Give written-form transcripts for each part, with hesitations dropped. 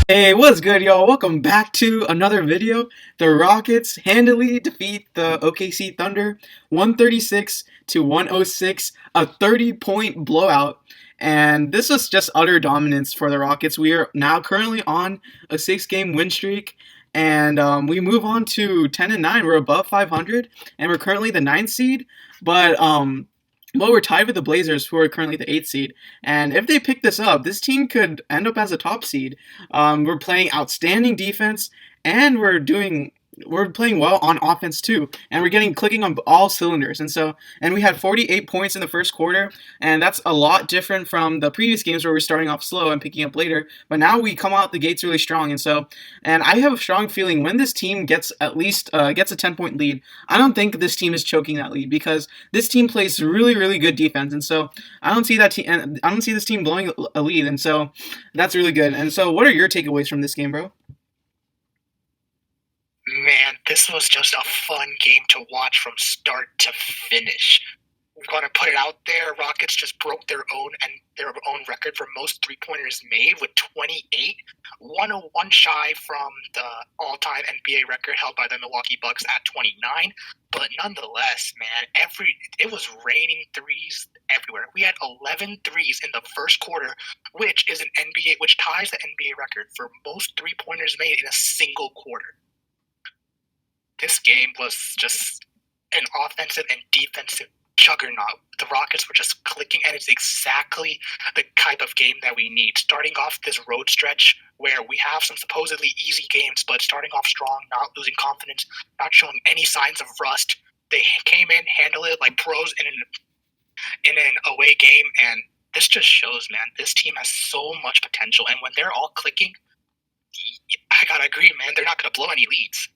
Hey, what's good, y'all? Welcome back to another video. The Rockets handily defeat the OKC Thunder 136 to 106, a 30-point blowout. And this was just utter dominance for the Rockets. We are now currently on a 6-game win streak, and we move on to 10 and 9. We're above 500, and we're currently the 9th seed. But we're tied with the Blazers, who are currently the 8th seed. And if they pick this up, this team could end up as a top seed. We're playing outstanding defense, and we're playing well on offense too, and we're getting clicking on all cylinders. And we had 48 points in the first quarter, and that's a lot different from the previous games where we're starting off slow and picking up later. But now we come out the gates really strong, and I have a strong feeling when this team gets at least gets a 10-point lead, I don't think this team is choking that lead because this team plays really really good defense, and so I don't see that team, and I don't see this team blowing a lead, and so that's really good. And so, what are your takeaways from this game, bro? Man, this was just a fun game to watch from start to finish. We're going to put it out there. Rockets just broke their own record for most three-pointers made with 28, 101 shy from the all-time NBA record held by the Milwaukee Bucks at 29. But nonetheless, man, it was raining threes everywhere. We had 11 threes in the first quarter, which ties the NBA record for most three-pointers made in a single quarter. This game was just an offensive and defensive juggernaut. The Rockets were just clicking, and it's exactly the type of game that we need. Starting off this road stretch where we have some supposedly easy games, but starting off strong, not losing confidence, not showing any signs of rust. They came in, handled it like pros in an away game, and this just shows, man, this team has so much potential. And when they're all clicking, I gotta agree, man, they're not gonna blow any leads.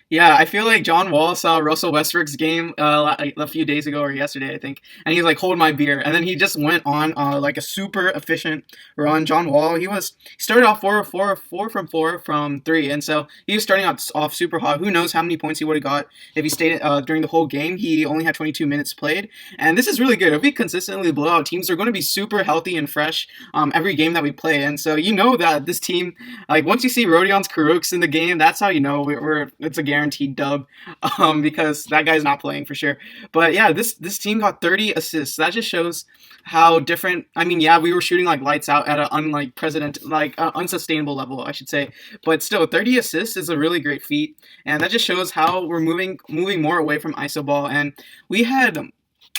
Yeah, I feel like John Wall saw Russell Westbrook's game a few days ago or yesterday, I think, and he's like, "Hold my beer," and then he just went on like a super efficient run. John Wall, he started off 4 from 4 from 3, and so he was starting off super hot. Who knows how many points he would have got if he stayed during the whole game? He only had 22 minutes played, and this is really good. If we consistently blow out teams, they're going to be super healthy and fresh every game that we play, and so you know that this team, like once you see Rodion's Karuks in the game, that's how you know we're it's a guaranteed dub, because that guy's not playing for sure. But yeah, this team got 30 assists. That just shows how different. I mean, yeah, we were shooting like lights out at an unsustainable level, I should say. But still, 30 assists is a really great feat, and that just shows how we're moving more away from iso ball. And we had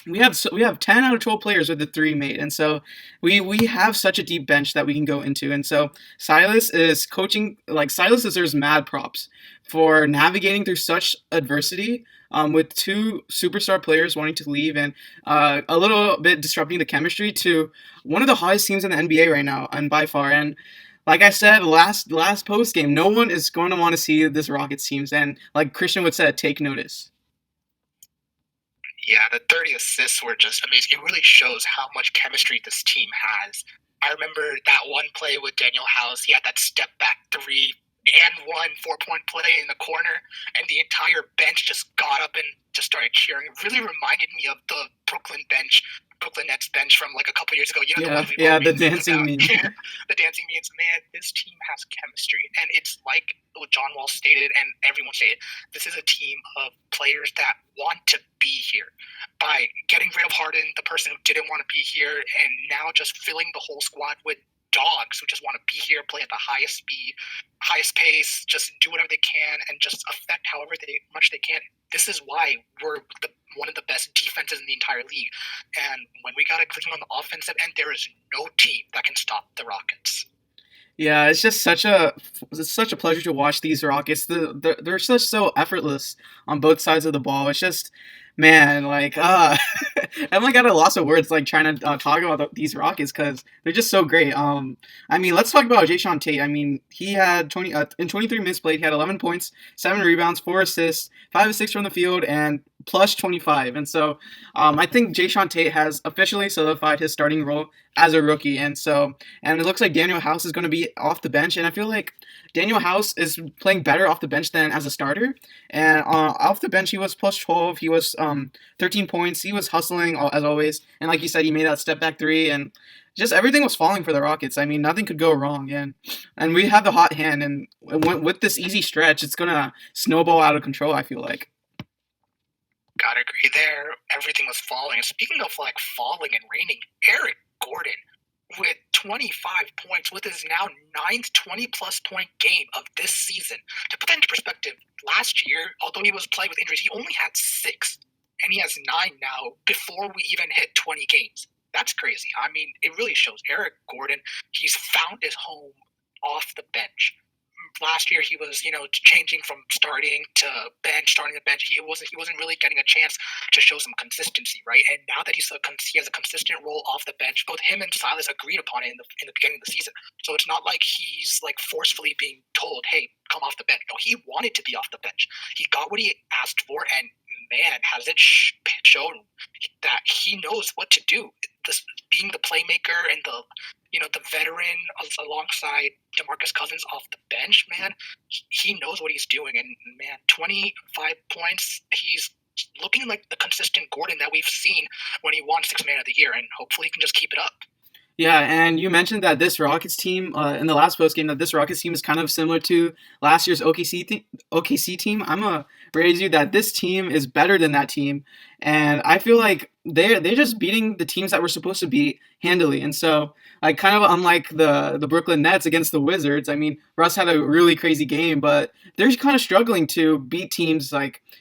we have 10 out of 12 players with the three made, and so we have such a deep bench that we can go into. And so Silas is coaching, like Silas deserves mad props for navigating through such adversity, with two superstar players wanting to leave, and a little bit disrupting the chemistry to one of the hottest teams in the NBA right now, and by far. And like I said last post game, no one is going to want to see this Rockets teams, and like Christian would say, take notice. Yeah, the 30 assists were just amazing. It really shows how much chemistry this team has. I remember that one play with Daniel House. He had that step back three and one 4-point play in the corner, and the entire bench just got up and just started cheering. It really reminded me of the Brooklyn Nets bench from like a couple years ago. You know, Yeah, the yeah, one the dancing meme. the dancing means, man, this team has chemistry, and it's like what John Wall stated and everyone stated. This is a team of players that want to be here. By getting rid of Harden, the person who didn't want to be here, and now just filling the whole squad with dogs who just want to be here, play at the highest speed, highest pace, just do whatever they can, and just affect however much they can. This is why we're one of the best defenses in the entire league. And when we got a clicking on the offensive end, there is no team that can stop the Rockets. Yeah, it's such a pleasure to watch these Rockets. They're just so effortless on both sides of the ball. It's just, man, like I'm like at a loss of words, like trying to talk about these Rockets because they're just so great. I mean, let's talk about Jayshawn Tate. I mean, he had 23 minutes played. He had 11 points, 7 rebounds, 4 assists, 5 of 6 from the field, and plus 25. And so I think Jayshawn Tate has officially solidified his starting role as a rookie. And it looks like Daniel House is going to be off the bench. And I feel like Daniel House is playing better off the bench than as a starter. And off the bench, he was plus 12. He was 13 points. He was hustling as always. And like you said, he made that step back three. And just everything was falling for the Rockets. I mean, nothing could go wrong, and we have the hot hand, and with this easy stretch, it's gonna snowball out of control. I feel like. Gotta agree there. Everything was falling. And speaking of like falling and raining, Eric Gordon with 25 points with his now ninth 20-plus point game of this season. To put that into perspective, last year, although he was playing with injuries, he only had 6, and he has 9 now before we even hit 20 games. That's crazy. I mean, it really shows Eric Gordon, he's found his home off the bench. Last year he was, changing from starting to starting to bench. He wasn't really getting a chance to show some consistency, right? And now that he has a consistent role off the bench, both him and Silas agreed upon it in the beginning of the season. So it's not like he's like forcefully being told, "Hey, come off the bench." No, he wanted to be off the bench. He got what he asked for, and man, has it shown that he knows what to do. Being the playmaker and the veteran alongside DeMarcus Cousins off the bench, man, he knows what he's doing. And man, 25 points, he's looking like the consistent Gordon that we've seen when he won Sixth Man of the Year, and hopefully he can just keep it up. Yeah, and you mentioned that this Rockets team, in the last postgame, that this Rockets team is kind of similar to last year's OKC team. I'm going to raise you that this team is better than that team, and I feel like they're just beating the teams that we're supposed to beat handily. And so, like, kind of unlike the Brooklyn Nets against the Wizards, I mean, Russ had a really crazy game, but they're kind of struggling to beat teams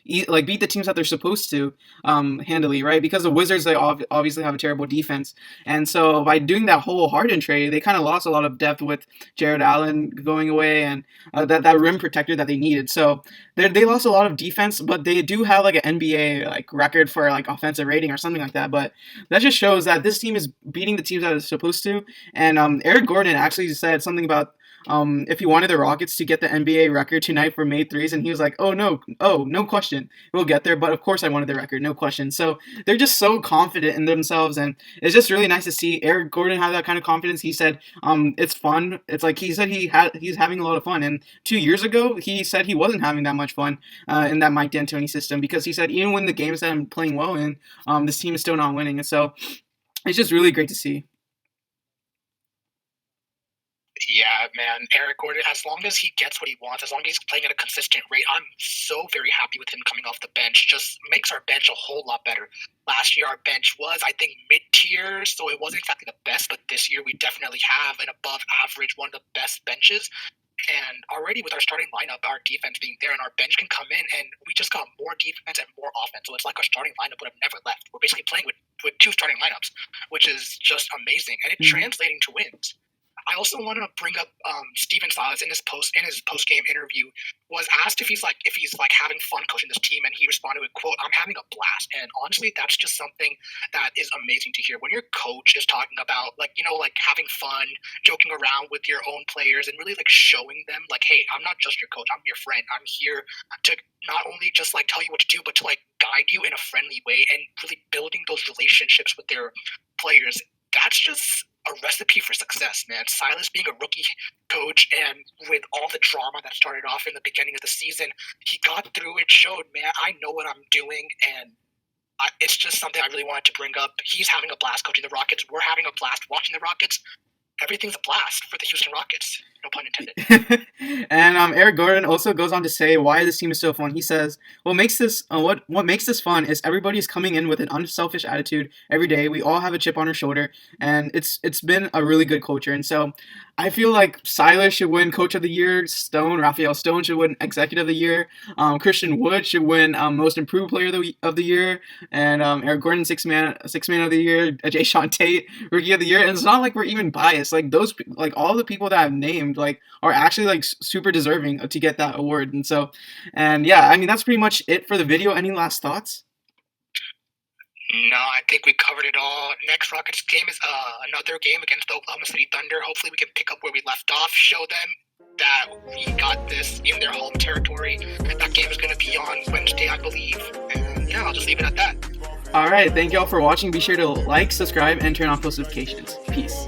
beat the teams that they're supposed to handily, right? Because the Wizards, they obviously have a terrible defense, and so by doing that whole Harden trade, they kind of lost a lot of depth with Jared Allen going away and that rim protector that they needed. So they lost a lot of defense, but they do have like an NBA like record for like offensive rating or something like that. But that just shows that this team is beating the teams that it's supposed to. And Eric Gordon actually said something about if he wanted the Rockets to get the NBA record tonight for made threes, and he was like, no question, we'll get there. But of course I wanted the record, no question. So they're just so confident in themselves, and it's just really nice to see Eric Gordon have that kind of confidence. He said it's fun. It's like he said he's having a lot of fun. And 2 years ago he said he wasn't having that much fun in that Mike D'Antoni system, because he said even when the games that I'm playing well in, this team is still not winning. And so it's just really great to see. Yeah, man, Eric Gordon, as long as he gets what he wants, as long as he's playing at a consistent rate, I'm so very happy with him coming off the bench. Just makes our bench a whole lot better. Last year, our bench was, I think, mid-tier, so it wasn't exactly the best, but this year we definitely have an above average, one of the best benches. And already with our starting lineup, our defense being there, and our bench can come in, and we just got more defense and more offense. So it's like our starting lineup would have never left. We're basically playing with 2 starting lineups, which is just amazing, and it's translating to wins. I also want to bring up Stephen Silas in his post game interview was asked if he's having fun coaching this team, and he responded with, quote, "I'm having a blast." And honestly, that's just something that is amazing to hear when your coach is talking about having fun, joking around with your own players, and really like showing them like, hey, I'm not just your coach, I'm your friend. I'm here to not only just like tell you what to do, but to like guide you in a friendly way, and really building those relationships with their players. That's just a recipe for success, man. Silas being a rookie coach, and with all the drama that started off in the beginning of the season, he got through it, showed, man, I know what I'm doing, and it's just something I really wanted to bring up. He's having a blast coaching the Rockets. We're having a blast watching the Rockets. Everything's a blast for the Houston Rockets. No pun intended. And Eric Gordon also goes on to say why this team is so fun. He says, what makes this fun is everybody's coming in with an unselfish attitude every day. We all have a chip on our shoulder, and it's been a really good culture. And so I feel like Silas should win Coach of the Year. Raphael Stone should win Executive of the Year. Christian Wood should win Most Improved Player of the Year. And Eric Gordon, Sixth Man of the Year. Jay Sean Tate, Rookie of the Year. And it's not like we're even biased. Like those, like all the people that I've named, like are actually like super deserving to get that award. And so, and yeah, I mean that's pretty much it for the video. Any last thoughts? No, I think we covered it all. Next Rockets game is another game against the Oklahoma City Thunder. Hopefully we can pick up where we left off, show them that we got this in their home territory. That game is going to be on Wednesday, I believe. And yeah, I'll just leave it at that. All right, thank you all for watching. Be sure to like, subscribe, and turn on post notifications. Peace.